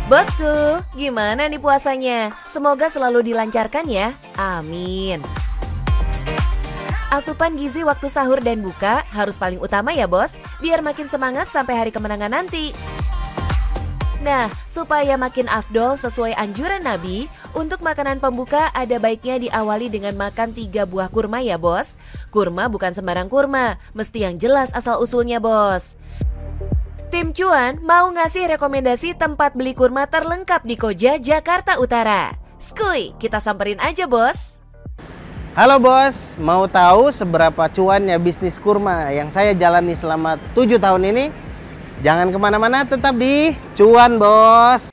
Bosku, gimana nih puasanya? Semoga selalu dilancarkan ya. Amin. Asupan gizi waktu sahur dan buka harus paling utama ya bos, biar makin semangat sampai hari kemenangan nanti. Nah, supaya makin afdol sesuai anjuran Nabi, untuk makanan pembuka ada baiknya diawali dengan makan 3 buah kurma ya bos. Kurma bukan sembarang kurma, mesti yang jelas asal-usulnya bos. Tim Cuan mau ngasih rekomendasi tempat beli kurma terlengkap di Koja, Jakarta Utara. Skuy, kita samperin aja bos. Halo bos, mau tahu seberapa cuannya bisnis kurma yang saya jalani selama 7 tahun ini? Jangan kemana-mana, tetap di Cuan bos.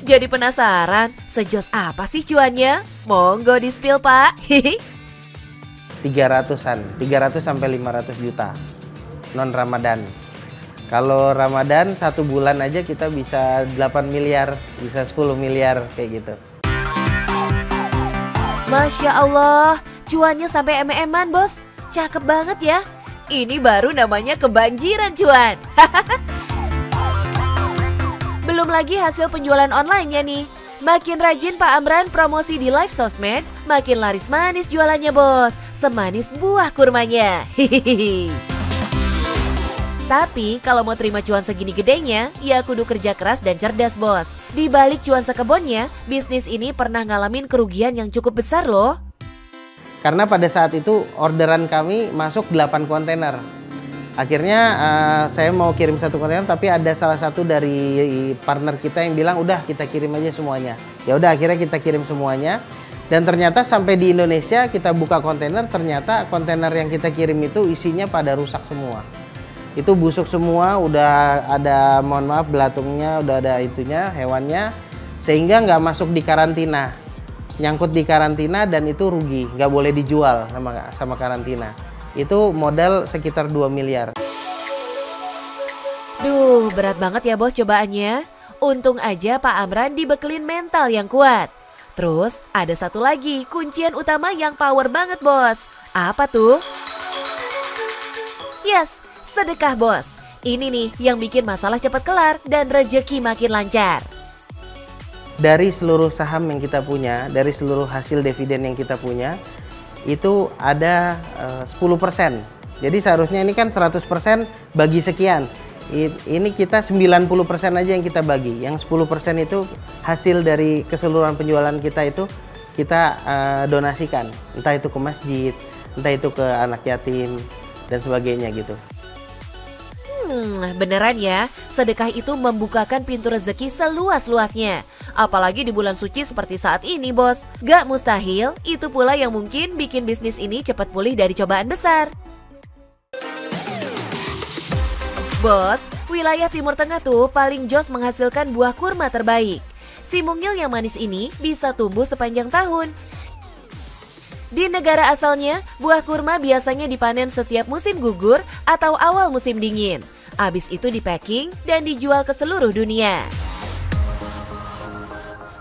Jadi penasaran, sejos apa sih cuannya? Monggo di-spill pak. 300 sampai 500 juta non Ramadan. Kalau Ramadan 1 bulan aja kita bisa 8 miliar, bisa 10 miliar kayak gitu. Masya Allah, cuannya sampai em-eman bos. Cakep banget ya. Ini baru namanya kebanjiran cuan. Belum lagi hasil penjualan online-nya nih. Makin rajin Pak Amran promosi di live sosmed, makin laris manis jualannya bos. Semanis buah kurmanya. Hihihi. Tapi kalau mau terima cuan segini gedenya, ya kudu kerja keras dan cerdas bos. Di balik cuan sekebonnya, bisnis ini pernah ngalamin kerugian yang cukup besar loh. Karena pada saat itu orderan kami masuk 8 kontainer. Akhirnya saya mau kirim 1 kontainer, tapi ada salah satu dari partner kita yang bilang udah kita kirim aja semuanya. Ya udah akhirnya kita kirim semuanya. Dan ternyata sampai di Indonesia kita buka kontainer, ternyata kontainer yang kita kirim itu isinya pada rusak semua. Itu busuk semua, udah ada, mohon maaf, belatungnya, udah ada itunya, hewannya, sehingga nggak masuk di karantina. Nyangkut di karantina dan itu rugi, nggak boleh dijual sama karantina. Itu modal sekitar 2 miliar. Duh, berat banget ya bos cobaannya. Untung aja Pak Amran dibekelin mental yang kuat. Terus ada satu lagi kuncian utama yang power banget bos. Apa tuh? Yes, sedekah bos. Ini nih yang bikin masalah cepat kelar dan rejeki makin lancar. Dari seluruh saham yang kita punya, dari seluruh hasil dividen yang kita punya, itu ada 10%. Jadi seharusnya ini kan 100% bagi sekian. Ini kita 90% aja yang kita bagi. Yang 10% itu hasil dari keseluruhan penjualan kita itu kita donasikan. Entah itu ke masjid, entah itu ke anak yatim, dan sebagainya gitu. Beneran ya, sedekah itu membukakan pintu rezeki seluas-luasnya. Apalagi di bulan suci seperti saat ini bos. Gak mustahil, itu pula yang mungkin bikin bisnis ini cepat pulih dari cobaan besar. Bos, wilayah Timur Tengah tuh paling jos menghasilkan buah kurma terbaik. Si mungil yang manis ini bisa tumbuh sepanjang tahun. Di negara asalnya, buah kurma biasanya dipanen setiap musim gugur atau awal musim dingin. Abis itu di-packing dan dijual ke seluruh dunia.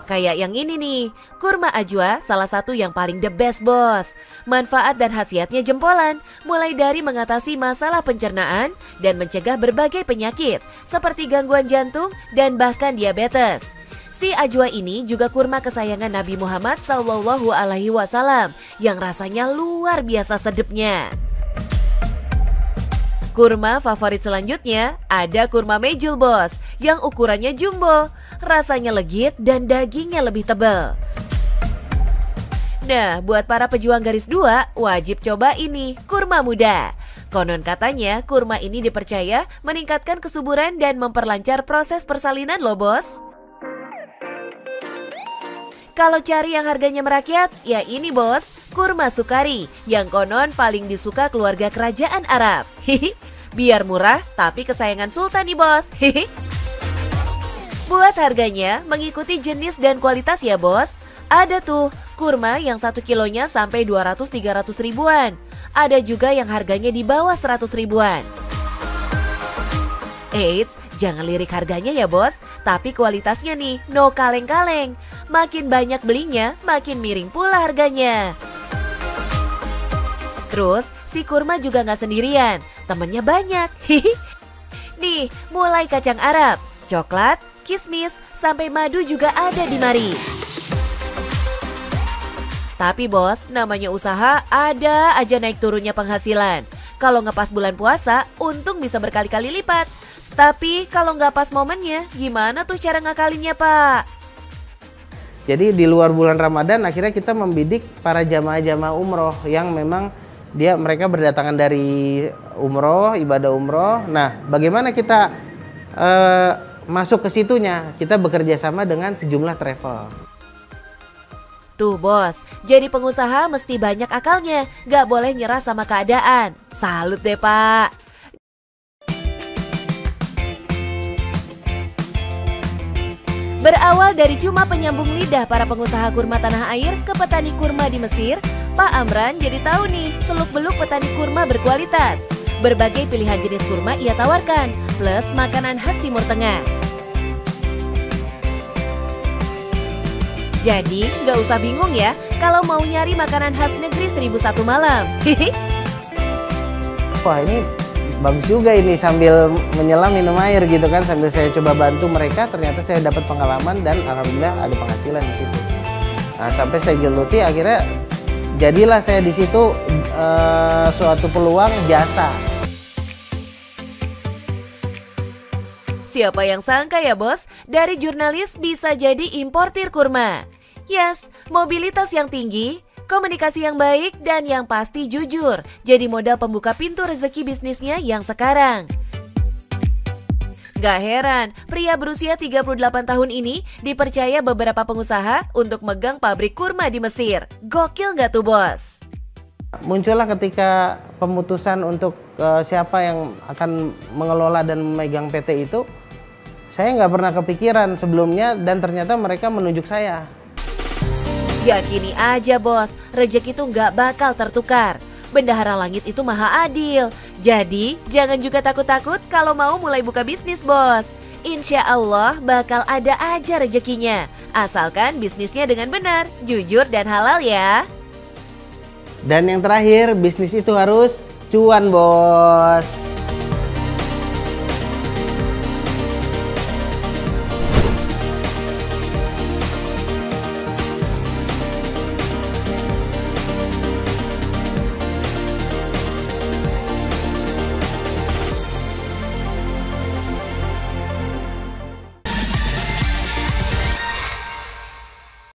Kayak yang ini nih, kurma ajwa salah satu yang paling the best bos. Manfaat dan khasiatnya jempolan, mulai dari mengatasi masalah pencernaan dan mencegah berbagai penyakit seperti gangguan jantung dan bahkan diabetes. Si ajwa ini juga kurma kesayangan Nabi Muhammad SAW yang rasanya luar biasa sedapnya. Kurma favorit selanjutnya ada kurma mejul bos, yang ukurannya jumbo, rasanya legit dan dagingnya lebih tebal. Nah, buat para pejuang garis 2, wajib coba ini, kurma muda. Konon katanya, kurma ini dipercaya meningkatkan kesuburan dan memperlancar proses persalinan loh bos. Kalau cari yang harganya merakyat, ya ini bos, kurma sukari, yang konon paling disuka keluarga kerajaan Arab. Biar murah, tapi kesayangan sultan nih bos. Buat harganya, mengikuti jenis dan kualitas ya bos. Ada tuh, kurma yang 1 kilonya sampai 200-300 ribuan. Ada juga yang harganya di bawah 100 ribuan. Eits, jangan lirik harganya ya bos, tapi kualitasnya nih, no kaleng-kaleng. Makin banyak belinya, makin miring pula harganya. Terus, si kurma juga nggak sendirian. temennya banyak. Nih, mulai kacang Arab, coklat, kismis, sampai madu juga ada di mari. Tapi bos, namanya usaha ada aja naik turunnya penghasilan. Kalau ngepas bulan puasa, untung bisa berkali-kali lipat. Tapi kalau nggak pas momennya, gimana tuh cara ngakalinnya, Pak? Jadi di luar bulan Ramadan akhirnya kita membidik para jamaah-jamaah umroh yang memang mereka berdatangan dari umroh, ibadah umroh. Nah, bagaimana kita masuk ke situnya? Kita bekerja sama dengan sejumlah travel. Tuh bos, jadi pengusaha mesti banyak akalnya, gak boleh nyerah sama keadaan. Salut deh Pak. Berawal dari cuma penyambung lidah para pengusaha kurma tanah air ke petani kurma di Mesir, Pak Amran jadi tahu nih seluk-beluk petani kurma berkualitas. Berbagai pilihan jenis kurma ia tawarkan, plus makanan khas Timur Tengah. Jadi, nggak usah bingung ya kalau mau nyari makanan khas negeri 1001 malam. Wah, ini bagus juga ini, sambil menyelam minum air gitu kan, sambil saya coba bantu mereka, ternyata saya dapat pengalaman dan alhamdulillah ada penghasilan di situ. Nah, sampai saya geluti, akhirnya jadilah saya di situ suatu peluang jasa. Siapa yang sangka ya bos, dari jurnalis bisa jadi importir kurma. Yes, mobilitas yang tinggi, komunikasi yang baik, dan yang pasti jujur. Jadi modal pembuka pintu rezeki bisnisnya yang sekarang. Gak heran, pria berusia 38 tahun ini dipercaya beberapa pengusaha untuk megang pabrik kurma di Mesir. Gokil gak tuh bos? Muncullah ketika pemutusan untuk siapa yang akan mengelola dan memegang PT itu. Saya nggak pernah kepikiran sebelumnya dan ternyata mereka menunjuk saya. Yakini aja bos, rezeki itu nggak bakal tertukar. Bendahara langit itu maha adil. Jadi jangan juga takut-takut kalau mau mulai buka bisnis bos. Insya Allah bakal ada aja rezekinya. Asalkan bisnisnya dengan benar, jujur dan halal ya. Dan yang terakhir, bisnis itu harus cuan bos.